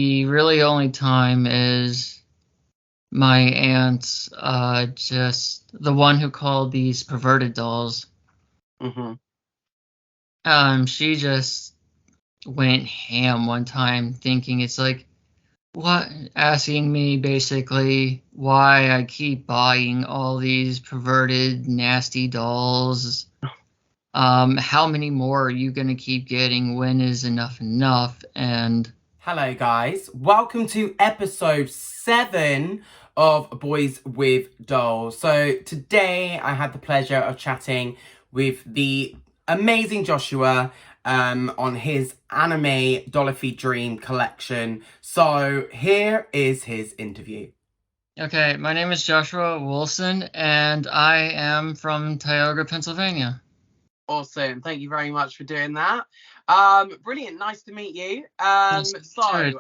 The really only time is my aunt, just the one who called these perverted dolls. Mm-hmm. She just went ham one time, thinking it's like, what, asking me basically why I keep buying all these perverted, nasty dolls. How many more are you gonna keep getting? When is enough enough? And Hello, guys. Welcome to episode 7 of Boys with Dolls. So today I had the pleasure of chatting with the amazing Joshua on his anime Dolphy Dream collection. So here is his interview. okay, my name is Joshua Wilson, and I am from Tioga, Pennsylvania. Awesome. Thank you very much for doing that. Brilliant. Nice to meet you. Yes, good.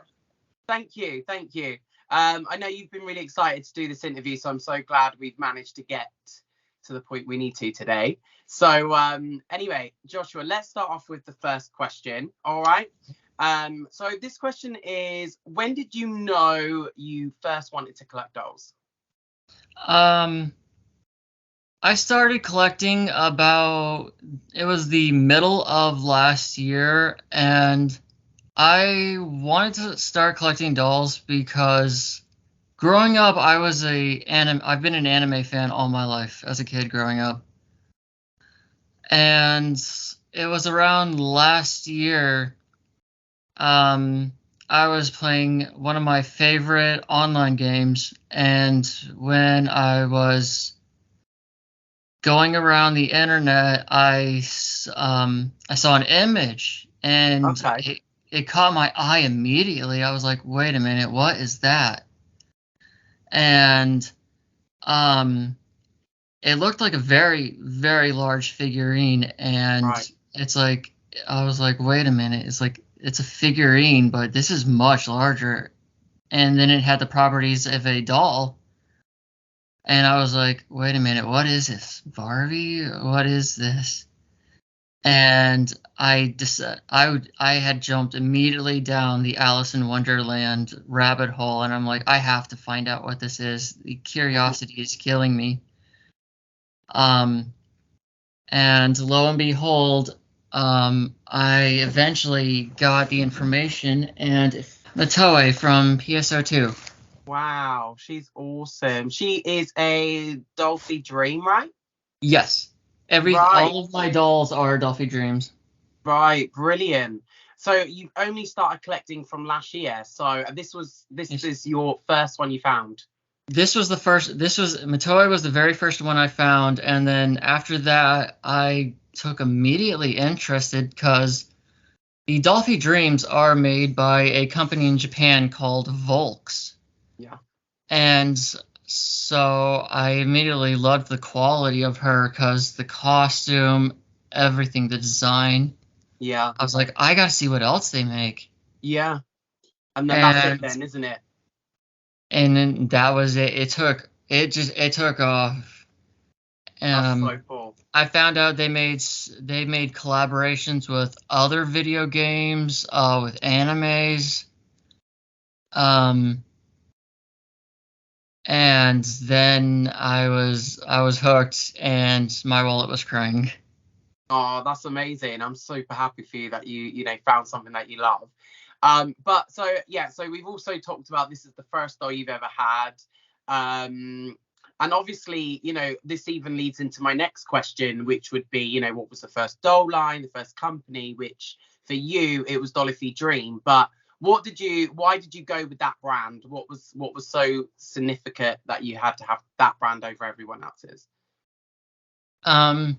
Thank you. Thank you. I know you've been really excited to do this interview, so I'm so glad we've managed to get to the point we need to today. So anyway, Joshua, let's start off with the first question. All right. So this question is, when did you know you first wanted to collect dolls? Um, I started collecting it was the middle of last year, and I wanted to start collecting dolls because growing up, I've been an anime fan all my life as a kid growing up. And it was around last year, I was playing one of my favorite online games, and when I was going around the internet, I saw an image, and Okay. it caught my eye immediately. I was like, wait a minute, what is that? And um, it looked like a very, very large figurine, and Right. it's like, I was like, wait a minute, it's a figurine, but this is much larger. And then it had the properties of a doll. And I was like, wait a minute, what is this? Barbie? What is this? And I had jumped immediately down the Alice in Wonderland rabbit hole, and I'm like, I have to find out what this is. The curiosity is killing me. Um, and lo and behold, I eventually got the information, and Matoe from PSO2. Wow. She's awesome. She is a Dolphy Dream, right? Yes, Right. all of my dolls are Dolphy Dreams. Right, brilliant. So you've only started collecting from last year. So this Yes. is your first one you found. Matoe was the very first one I found, and then after that, I took immediately interested because the Dolphy Dreams are made by a company in Japan called Volks. Yeah. And so I immediately loved the quality of her because the costume, everything, the design. Yeah. I was like, I gotta see what else they make. Yeah. And then that's it And then, isn't it? and then that was it. It took off. That's so cool. I found out they made collaborations with other video games, with animes. Um, and then I was hooked, and my wallet was crying. Oh, that's amazing. I'm super happy for you that you know found something that you love. But so yeah, so we've also talked about this is the first doll you've ever had. And obviously, you know, this even leads into my next question, which would be, you know, what was the first doll line, the first company, which for you it was Dolphy Dream. But why did you go with that brand? What was so significant that you had to have that brand over everyone else's? Um,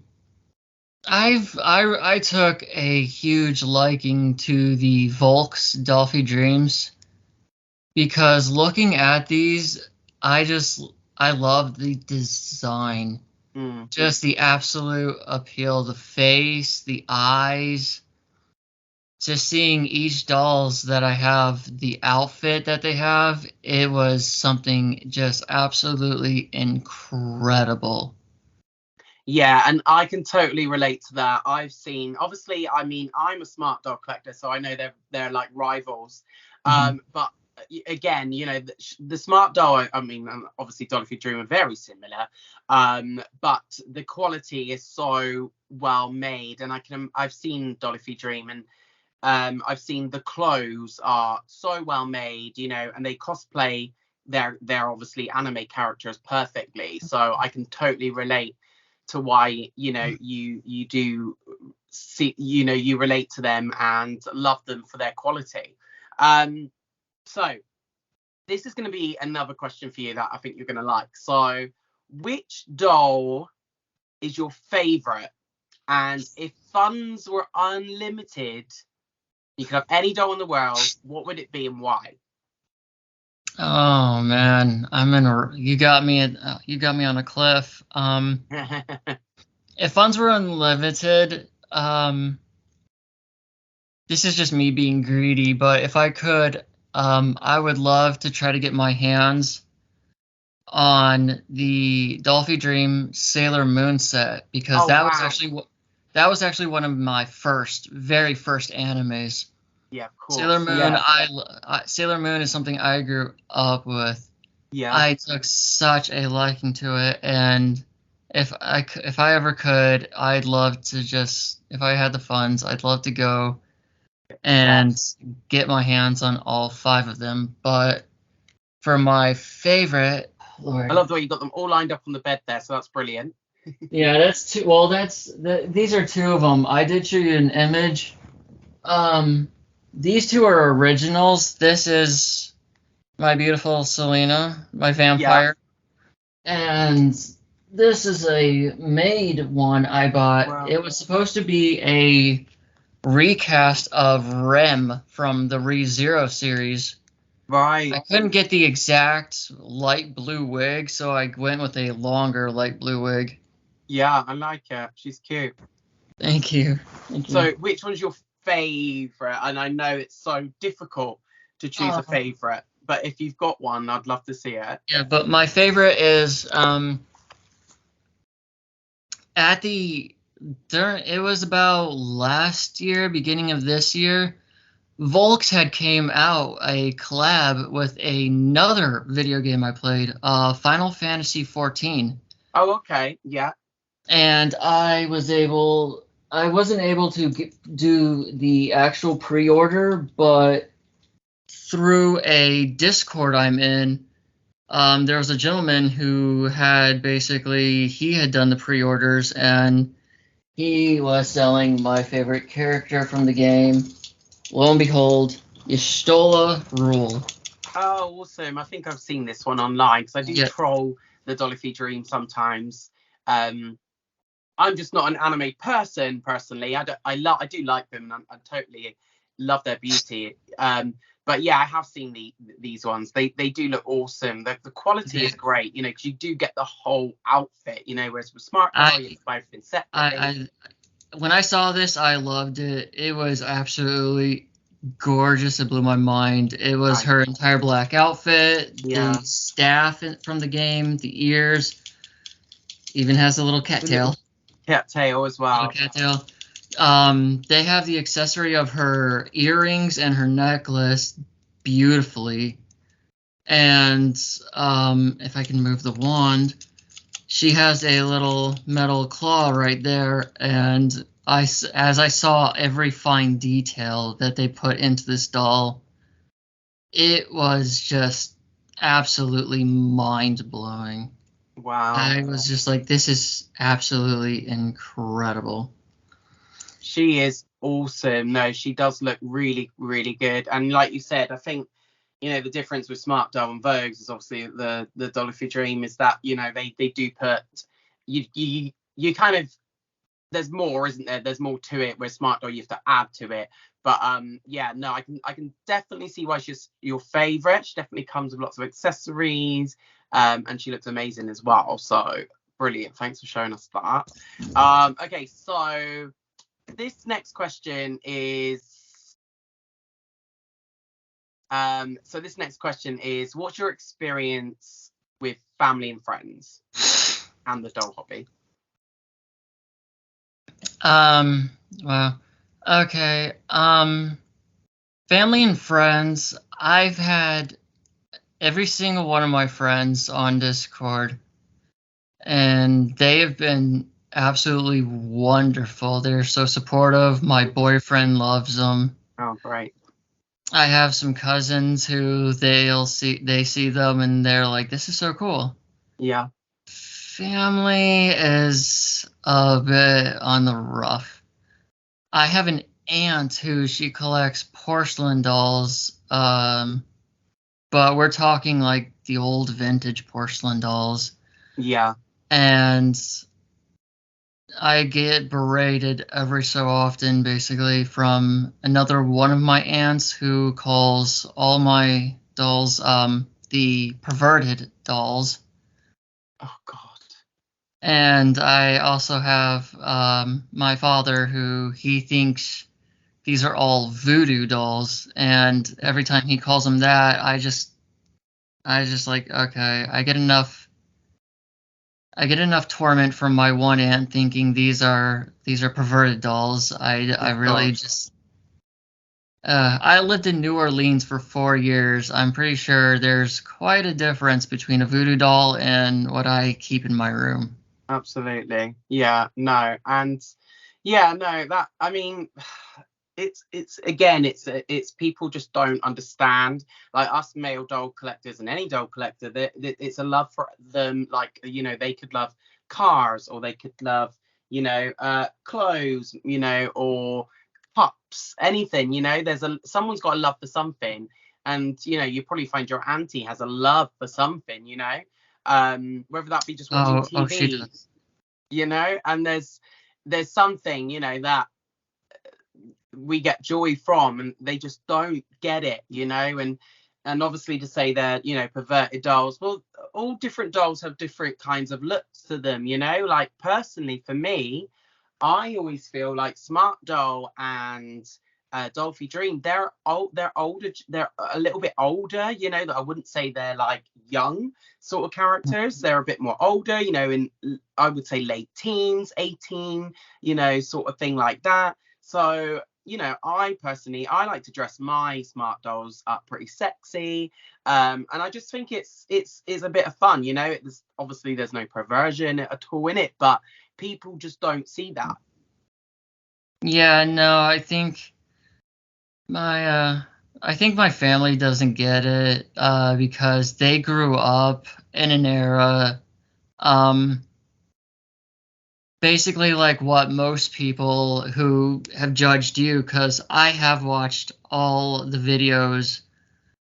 I took a huge liking to the Volks Dolphy Dreams because looking at these, I love the design. Mm. Just the absolute appeal, the face, the eyes. Just seeing each dolls that I have, the outfit that they have, it was something just absolutely incredible. Yeah, and I can totally relate to that. I've seen, obviously, I mean, I'm a smart dog collector, so I know they're like rivals. But again, you know, the smart doll, I mean, obviously Dolly Dream are very similar, but the quality is so well made, and I've seen Dolly Dream, and I've seen the clothes are so well made, you know, and they cosplay they're obviously anime characters perfectly, so I can totally relate to why, you know, you do see, you know, you relate to them and love them for their quality. So this is going to be another question for you that I think you're going to like. So which doll is your favorite, and if funds were unlimited, you could have any doll in the world, what would it be and why? Oh man, you got me on a cliff. If funds were unlimited, this is just me being greedy, but if I could, I would love to try to get my hands on the Dolphy Dream Sailor Moon set, because Oh wow. that was actually one of my very first animes. Yeah, of Sailor course. Moon, Yeah. Sailor Moon is something I grew up with. Yeah. I took such a liking to it, and if I ever could, I'd love to just, if I had the funds, I'd love to go and Obsessed. get my hands on all 5 of them. But for my favorite, I Lord, love the way you got them all lined up on the bed there, so that's brilliant. yeah, that's two. Well, these are 2 of them. I did show you an image. Um, these 2 are originals. This is my beautiful Selena, my Yeah. vampire, and this is a made one I bought. Well, It was supposed to be a recast of Rem from the ReZero series. I right. couldn't get the exact light blue wig, so I went with a longer light blue wig. Yeah, I like her. She's cute. Thank you. Thank you. So which one's your favorite? And I know it's so difficult to choose a favorite, but if you've got one, I'd love to see it. Yeah, but my favorite is at the during it was about last year, beginning of this year, Volks had came out a collab with another video game I played, Final Fantasy 14. Oh, okay. Yeah. And I wasn't able to do the actual pre-order, but through a Discord I'm in, there was a gentleman who had he had done the pre-orders, and he was selling my favorite character from the game. Lo and behold, Y'shtola Rule. Oh, awesome. I think I've seen this one online because I do Yeah, troll the Dolly Dream sometimes. I'm just not an anime person personally. I do like them, and I totally love their beauty. But yeah, I have seen these ones. They do look awesome. The quality is great, you know, because you do get the whole outfit, you know, whereas with Smart Doll, you have I, to buy everything separately. I, when I saw this, I loved it. It was absolutely gorgeous. It blew my mind. It was I her entire black outfit, the Yeah, staff from the game, the ears, even has a little the little cattail. tail as Little well. cattail. They have the accessory of her earrings and her necklace beautifully. And if I can move the wand, she has a little metal claw right there. And as I saw every fine detail that they put into this doll, it was just absolutely mind blowing. Wow. I was just like, this is absolutely incredible. She is awesome. No, she does look really, really good. And like you said, I think, you know, the difference with Smart Doll and Vogues is obviously the Dollar Dream is that, you know, they do put you kind of, there's more, isn't there? There's more to it, where Smart Doll you have to add to it. But yeah, no, I can definitely see why she's your favorite. She definitely comes with lots of accessories, and she looks amazing as well. So brilliant. Thanks for showing us that. Okay, so this next question is what's your experience with family and friends and the doll hobby? Um, well, okay. Family and friends, I've had every single one of my friends on Discord, and they have been absolutely wonderful. They're so supportive. My boyfriend loves them. Oh, great. I have some cousins who they see them and they're like, this is so cool. Yeah. Family is a bit on the rough. I have an aunt who she collects porcelain dolls, but we're talking like the old vintage porcelain dolls. Yeah. And I get berated every so often, basically, from another one of my aunts who calls all my dolls the perverted dolls. Oh God. And I also have my father who he thinks these are all voodoo dolls. And every time he calls them that, I just like, okay, I get enough torment from my one aunt thinking these are perverted dolls. I Oh really God. just I lived in New Orleans for 4 years. I'm pretty sure there's quite a difference between a voodoo doll and what I keep in my room. Absolutely. Yeah. No. And yeah. No. That. I mean, it's again. It's people just don't understand. Like us male doll collectors and any doll collector, that it's a love for them. Like, they could love cars, or they could love clothes, or pups, anything. There's someone's got a love for something, and you probably find your auntie has a love for something. Whether that be just watching Oh, she TV, does. and there's something that we get joy from, and they just don't get it, and obviously to say they're perverted dolls. Well, all different dolls have different kinds of looks to them, like personally for me, I always feel like Smart Doll and Dolphy Dream, they're older, they're a little bit older, that I wouldn't say they're like young sort of characters. They're a bit more older, in I would say late teens, 18, sort of thing like that. So I personally, I like to dress my Smart Dolls up pretty sexy, and I just think it's a bit of fun. Obviously there's no perversion at all in it, but people just don't see that. Yeah, no, my I think my family doesn't get it because they grew up in an era um basically like what most people who have judged you, because I have watched all the videos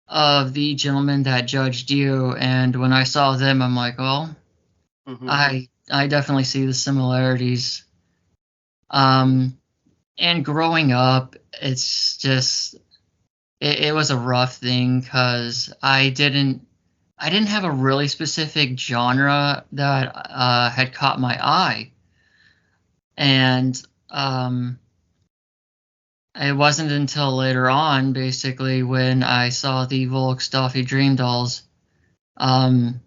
of the gentleman that judged you, and when I saw them, I'm like, well, Hmm. I definitely see the similarities. Um, and growing up, it's just it was a rough thing because I didn't have a really specific genre that had caught my eye, and um, it wasn't until later on, basically, when I saw the Volk Stuffy Dream Dolls. Um,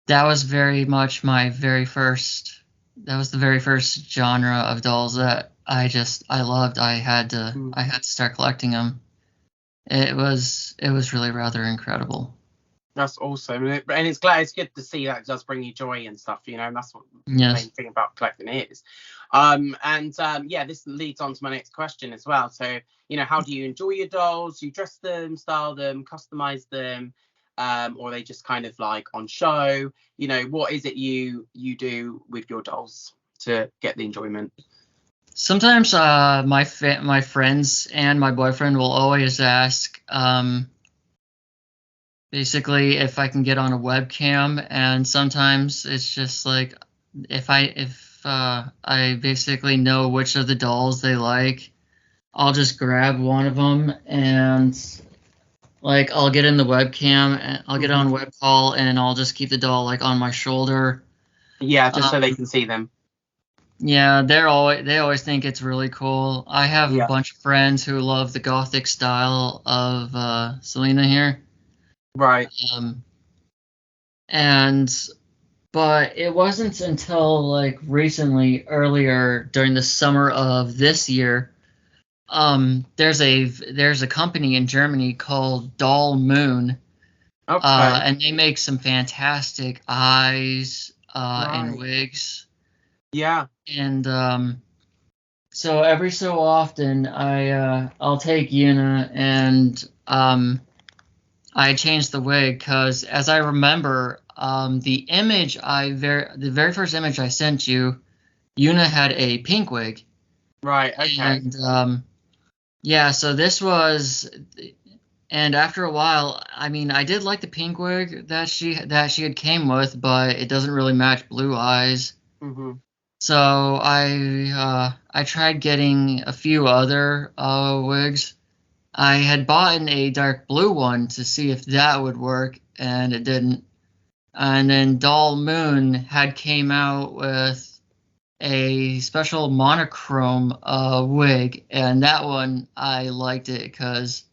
that was very much my very first. That was the very first genre of dolls that I loved. I had to start collecting them. It was really rather incredible. That's awesome, and it's good to see that it does bring you joy and stuff, and that's what the main Yes. thing about collecting is. And yeah, this leads on to my next question as well. So, how do you enjoy your dolls? You dress them, style them, customize them, or are they just kind of like on show? What is it you do with your dolls to get the enjoyment? Sometimes my friends and my boyfriend will always ask basically if I can get on a webcam, and sometimes it's just like if I basically know which of the dolls they like, I'll just grab one of them and like I'll get in the webcam and I'll get Hmm. on web call and I'll just keep the doll like on my shoulder. Yeah, just so they Um, can see them. yeah, they always think it's really cool. I have a Yeah. bunch of friends who love the gothic style of Selena here. Right. Um, and but it wasn't until like recently, earlier during the summer of this year, there's a company in Germany called Doll Moon, Okay. and they make some fantastic eyes and Right. wigs. Yeah. And so every so often I'll take Yuna and I change the wig because as I remember, the very first image I sent you, Yuna had a pink wig. Right. Okay. And yeah, so this was, and after a while, I mean, I did like the pink wig that she had came with, but it doesn't really match Blue Eyes. Mhm. So I tried getting a few other wigs. I had bought a dark blue one to see if that would work, and it didn't. And then Doll Moon had came out with a special monochrome wig, and that one I liked it because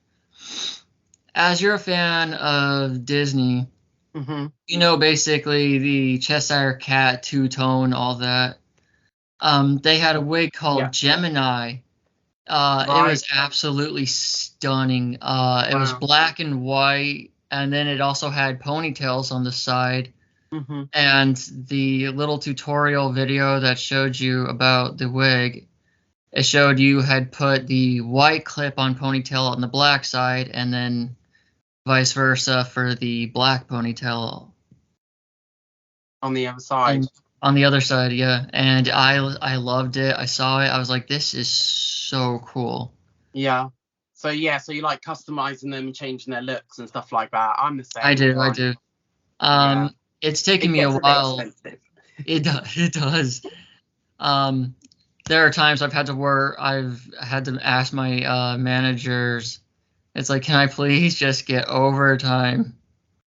as you're a fan of Disney, Mhm. you know basically the Cheshire Cat, Two Tone, all that. They had a wig Yeah. called Gemini. It Right. was absolutely stunning. It was Wow. black and white, and then it also had ponytails on the side. Mhm. And the little tutorial video that showed you about the wig, it showed you had put the white clip-on ponytail on the black side, and then vice versa for the black ponytail On the other side. and on the other side, yeah. And I loved it. I saw it. I was like, this is so cool. Yeah. So yeah. So you like customizing them, changing their looks and stuff like that. I'm the I same. do, I Like, do. yeah. It's taken It me a gets a bit while. expensive. It does. It does. Um, there are times I've had to ask my managers. It's like, can I please just get overtime?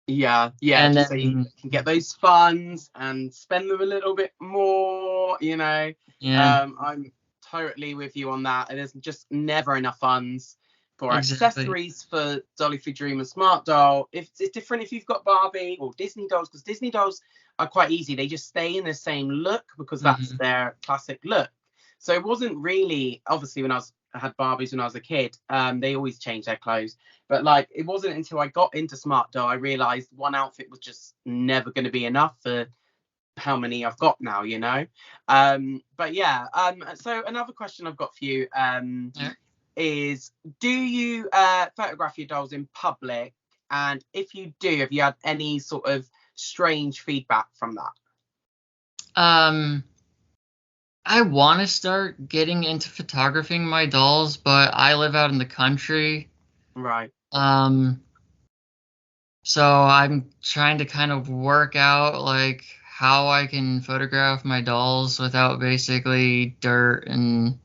Yeah, yeah, And just so you then, can get those funds and spend them a little bit more, you know. yeah, I'm totally with you on that. And there's just never enough funds for exactly. accessories for Dolly for Dream and Smart Doll. If it's different if you've got Barbie or Disney dolls, because Disney dolls are quite easy. They just stay in the same look because that's Hmm. their classic look. So it wasn't really obviously when I had Barbies when I was a kid, they always change their clothes. But like, it wasn't until I got into Smart Doll I realized one outfit was just never going to be enough for how many I've got now, you know. But yeah. So another question I've got for you Yeah. is, do you photograph your dolls in public? And if you do, have you had any sort of strange feedback from that? Um, I want to start getting into photographing my dolls, but I live out in the country. Right. Um, so I'm trying to kind of work out like how I can photograph my dolls without basically dirt and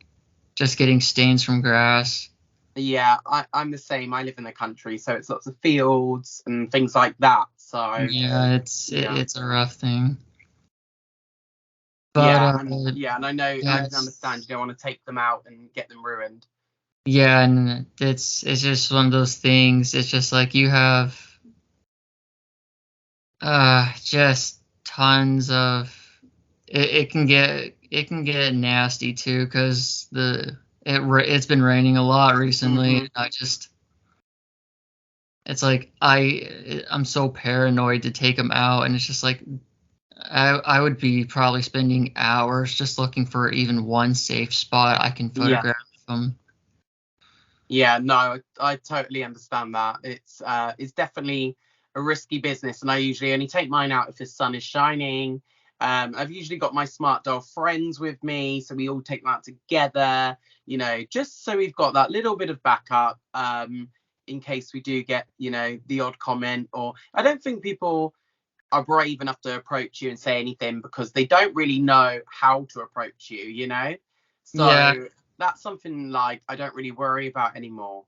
just getting stains from grass. Yeah, I'm the same. I live in the country, so it's lots of fields and things like that. So Yeah, yeah. it's a rough thing. But And I know I yeah, can understand you don't want to take them out and get them ruined. yeah, and it's just one of those things. It's just like you have just tons of it can get nasty too because it's been raining a lot recently. Hmm. And I just it's like I'm so paranoid to take them out, and it's just like I would be probably spending hours just looking for even one safe spot I can Yeah, photograph them. yeah, no, I totally understand that. It's definitely a risky business, and I usually only take mine out if the sun is shining. I've usually got my Smart Doll friends with me, so we all take them out together. You know, just so we've got that little bit of backup. In case we do get, you know, the odd comment, or I don't think people are brave enough to approach you and say anything because they don't really know how to approach you, you know? Yeah. So that's something like I don't really worry about anymore.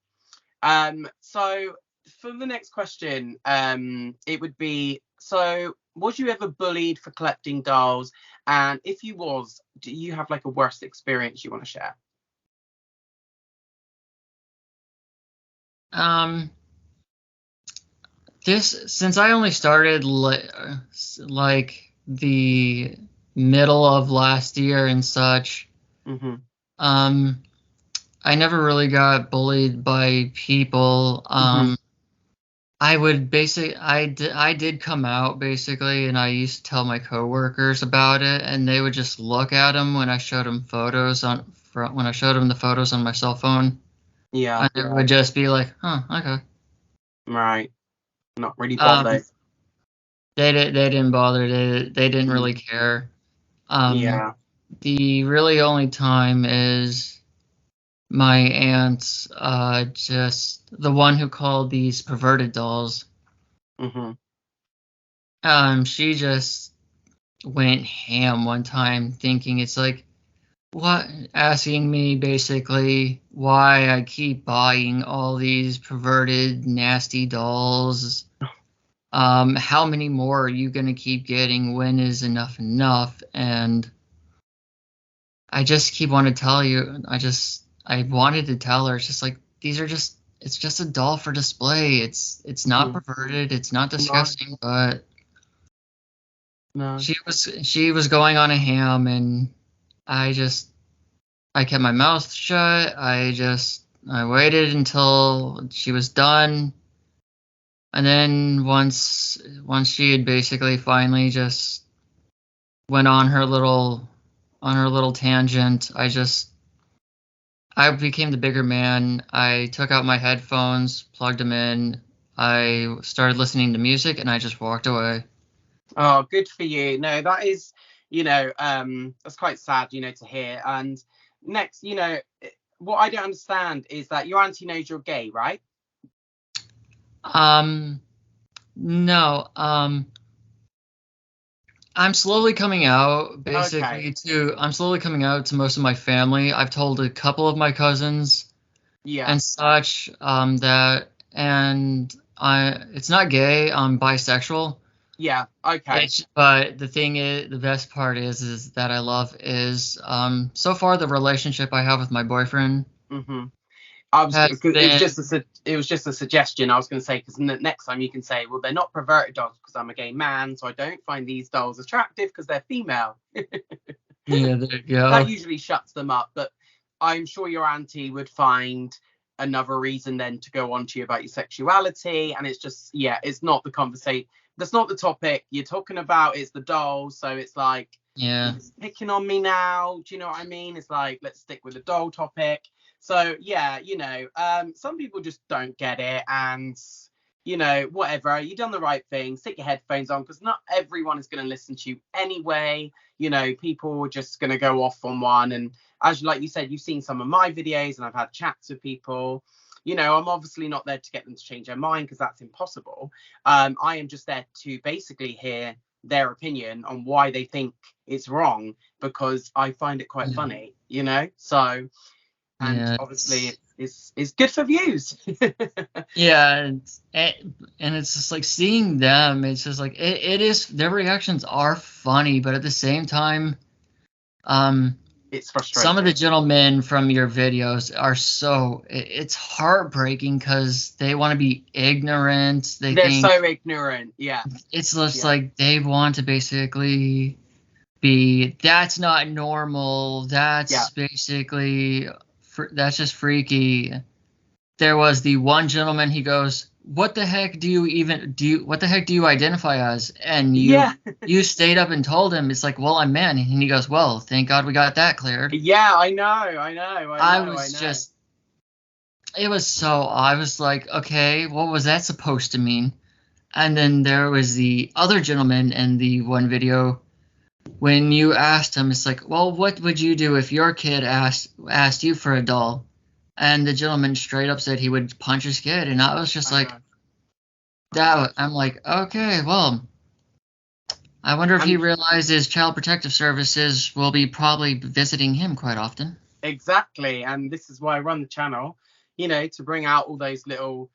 So for the next question, it would be, so was you ever bullied for collecting dolls? And if you was, do you have like a worst experience you want to share? Um, this since I only started like the middle of last year and such. Hmm. Um, I never really got bullied by people. Hmm. I did come out basically, and I used to tell my coworkers about it, and they would just look at them when I showed them when I showed them the photos on my cell phone, Yeah. and it would just be like, "Huh, okay." Right. Not really Um, bothered. they didn't bother. They didn't really Mm. care. Um, Yeah. the really only time is my aunt, just the one who called these perverted dolls. Hmm. She just went ham one time thinking it's like what asking me basically why I keep buying all these perverted nasty dolls. How many more are you gonna keep getting? When is enough? And I just keep wanting to tell you, I wanted to tell her, it's just like these are just it's just a doll for display. It's not Hmm. perverted, it's not No. disgusting, but No. she was going on a ham, and I just I kept my mouth shut. I waited until she was done, and then once she had basically finally just went on her little tangent, I became the bigger man. I took out my headphones, plugged them in. I started listening to music, and I just walked away. Oh, good for you. No, that is, that's quite sad, to hear. And next, what I don't understand is that your auntie knows you're gay, right? Um, no, Okay. I'm slowly coming out to most of my family. I've told a couple of my cousins Yeah. and such, that and it's not gay, I'm bisexual. Yeah. Okay. But the thing is, the best part is that I love is, so far the relationship I have with my boyfriend Hmm. has Cause it was been, just it was just a suggestion. I was going to say, because next time you can say, well, they're not perverted dolls because I'm a gay man, so I don't find these dolls attractive because they're female. yeah, there you That go. usually shuts them up. But I'm sure your auntie would find another reason then to go on to you about your sexuality. And it's just, yeah, it's not the conversation. That's not the topic you're talking about. It's the doll. So it's like, you're Yeah, just picking on me now. Do you know what I mean? It's like, let's stick with the doll topic. So yeah, some people just don't get it. And whatever, you've done the right thing. Stick your headphones on because not everyone is going to listen to you anyway. People are just going to go off on one. And as like you said, you've seen some of my videos and I've had chats with people. I'm obviously not there to get them to change their mind because that's impossible. I am just there to basically hear their opinion on why they think it's wrong because I find it quite yeah, funny. So, and yeah. obviously it's good for views. Yeah, and it's just like seeing them. It's just like it is. Their reactions are funny, but at the same time, um, It's some of the frustrating. gentlemen from your videos are it's heartbreaking because they want to be ignorant. They They're think so ignorant. Yeah. it's just Yeah. like they want to basically be that's not normal. Yeah. That's just freaky. There was the one gentleman, he goes, what the heck what the heck do you identify as? And Yeah. you stayed up and told him, it's like, well, I'm man. And he goes, well, thank God we got that cleared. Yeah, I know, I know, I I know, I was know. just I was like, okay, what was that supposed to mean? And then there was the other gentleman in the one video when you asked him, it's like, well, what would you do if your kid asked you for a doll? And the gentleman straight up said he would punch his kid, and I was just I like, know, I know. that. I'm like, okay, well, I wonder if he And realizes Child Protective Services will be probably visiting him quite often. exactly, and this is why I run the channel, to bring out all those little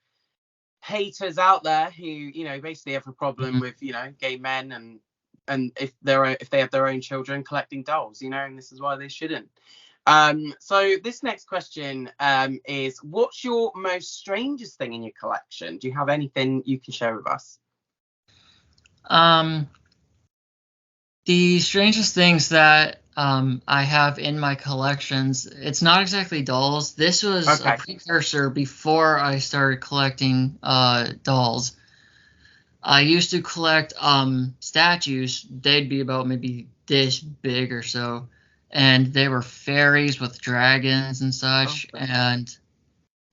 haters out there who, basically have a problem Mhm. with, gay men and if they have their own children collecting dolls, and this is why they shouldn't. So this next question is, what's your most strangest thing in your collection? Do you have anything you can share with us? Um, the strangest things that I have in my collections. It's not exactly dolls. This was a Okay. precursor before I started collecting dolls. I used to collect statues. They'd be about maybe this big or so, and they were fairies with dragons and such. Okay. And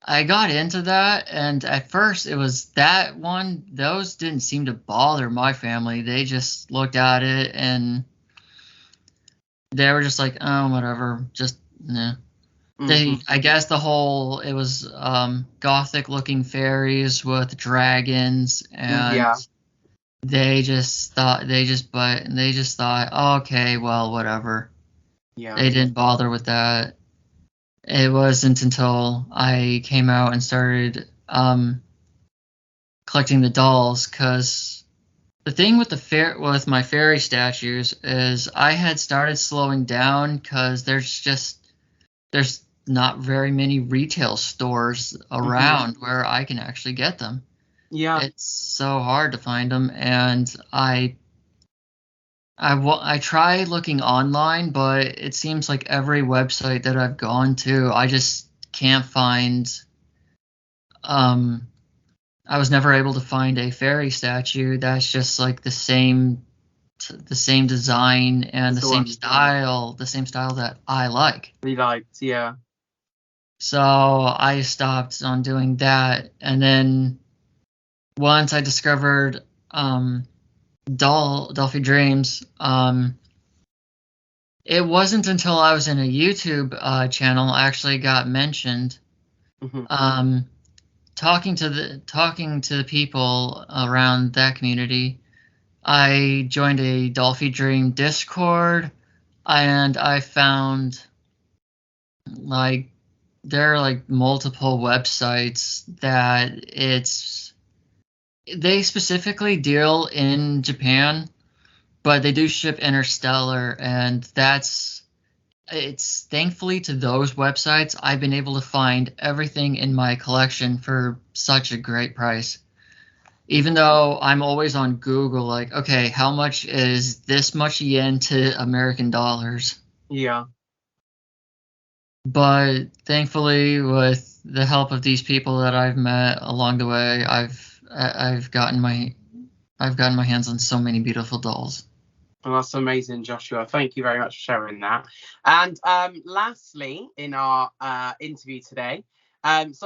I got into that, and at first it was that one. Those didn't seem to bother my family. They just looked at it and they were just like, oh, whatever. Just yeah. I guess it was gothic looking fairies with dragons, and Yeah. they just thought, oh, okay, well, whatever. Yeah. They didn't bother with that. It wasn't until I came out and started collecting the dolls, because the thing with with my fairy statues is I had started slowing down because there's not very many retail stores around where I can actually get them. Yeah. It's so hard to find them, and I tried looking online, but it seems like every website that I've gone to, I just can't find. Um, I was never able to find a fairy statue that's just like the same design and That's the same style that I like. really liked. Yeah. So I stopped on doing that, and then once I discovered Dolphy Dreams, it wasn't until I was in a YouTube channel actually got mentioned. Um, talking to the people around that community, I joined a Dolphy Dream Discord, and I found like there are like multiple websites that they specifically deal in Japan, but they do ship interstellar, and it's thankfully to those websites I've been able to find everything in my collection for such a great price. Even though I'm always on Google, like, okay, how much is this much yen to American dollars? Yeah. But thankfully, with the help of these people that I've met along the way, I've gotten my hands on so many beautiful dolls. Well, that's amazing, Joshua. Thank you very much for sharing that. And lastly, in our interview today, is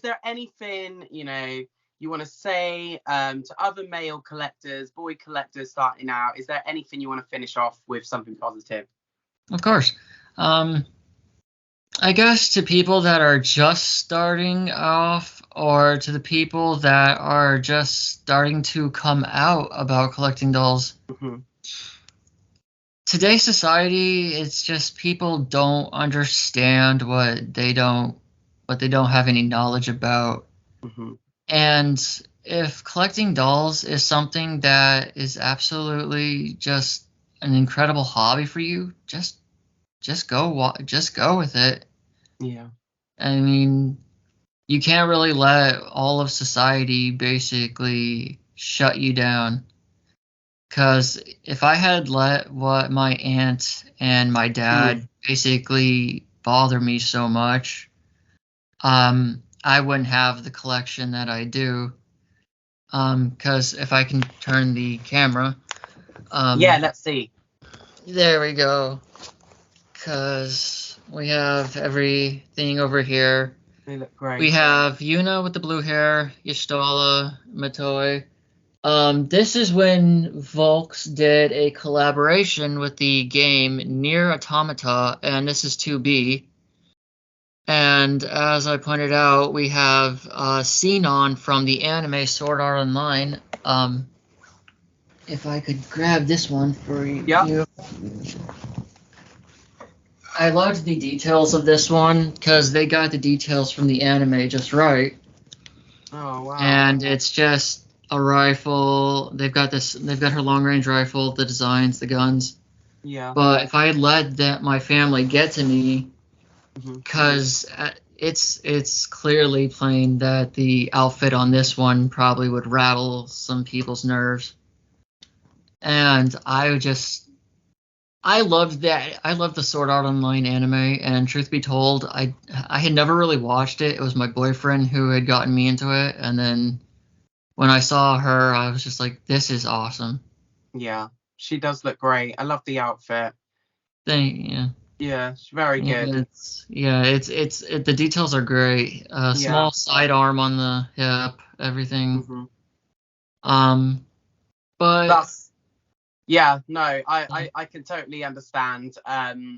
there anything you want to say to other male collectors, boy collectors starting out? Is there anything you want to finish off with something positive? Of course. I guess to people that are just starting off, or to the people that are just starting to come out about collecting dolls. Today's society, it's just people don't understand what they don't have any knowledge about. And if collecting dolls is something that is absolutely just an incredible hobby for you, just go with it. Yeah. I mean, you can't really let all of society basically shut you down. Because if I had let what my aunt and my dad basically bother me so much, I wouldn't have the collection that I do. Because if I can turn the camera. Yeah, let's see. There we go. Because we have everything over here. They look great. We have Yuna with the blue hair, Y'shtola, Matoi. This is when Volks did a collaboration with the game Nier Automata, and this is 2B. And as I pointed out, we have Sinon from the anime Sword Art Online. If I could grab this one for you. Yep. I loved the details of this one because they got the details from the anime just right. Oh wow! And it's just a rifle. They've got her long range rifle, the designs, the guns. Yeah. But if I had let my family get to me, because it's clearly plain that the outfit on this one probably would rattle some people's nerves. And I I loved that. I loved the Sword Art Online anime, and truth be told, I had never really watched it. It was my boyfriend who had gotten me into it, and then when I saw her, I was just like, "This is awesome." Yeah, she does look great. I love the outfit. Yeah, Yeah, she's very good. the details are great. Yeah. Small sidearm on the hip, everything. Hmm. But That's Yeah, no, I can totally understand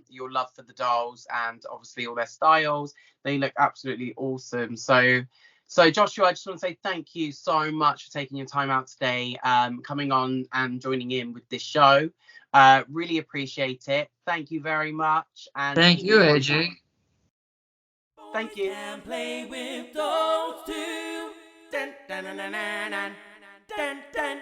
your love for the dolls and obviously all their styles. They look absolutely awesome. So Joshua, I just want to say thank you so much for taking your time out today, coming on and joining in with this show. Really appreciate it. Thank you very much, and thank keep you, enjoying. AJ. Thank you. Can play with dolls too. Dun, dun, dun, dun, dun, dun, dun, dun.